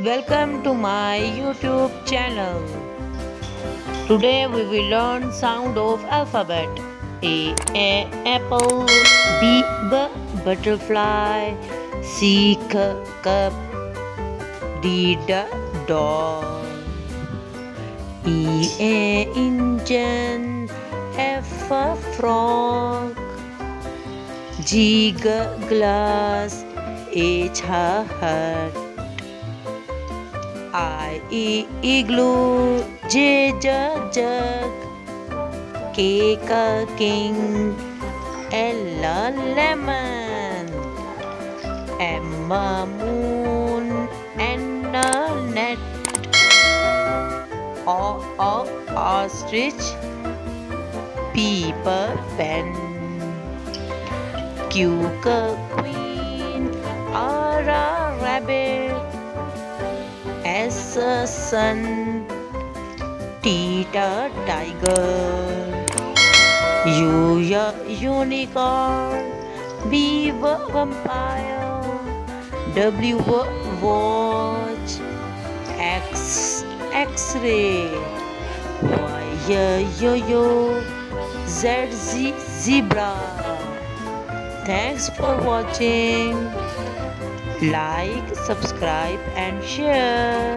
Welcome to my YouTube channel. Today we will learn sound of alphabet. A apple. B butterfly. C cup. D dog. Engine. F frog. G glass. H heart. Igloo, J jug, K king, L lemon, M moon, N net, O ostrich, P pen, Q queen, R rabbit. S sun, T tiger, U unicorn, V vampire, W watch, X X-ray, Y yo-yo, Z zebra. Thanks for watching. Like, subscribe and share.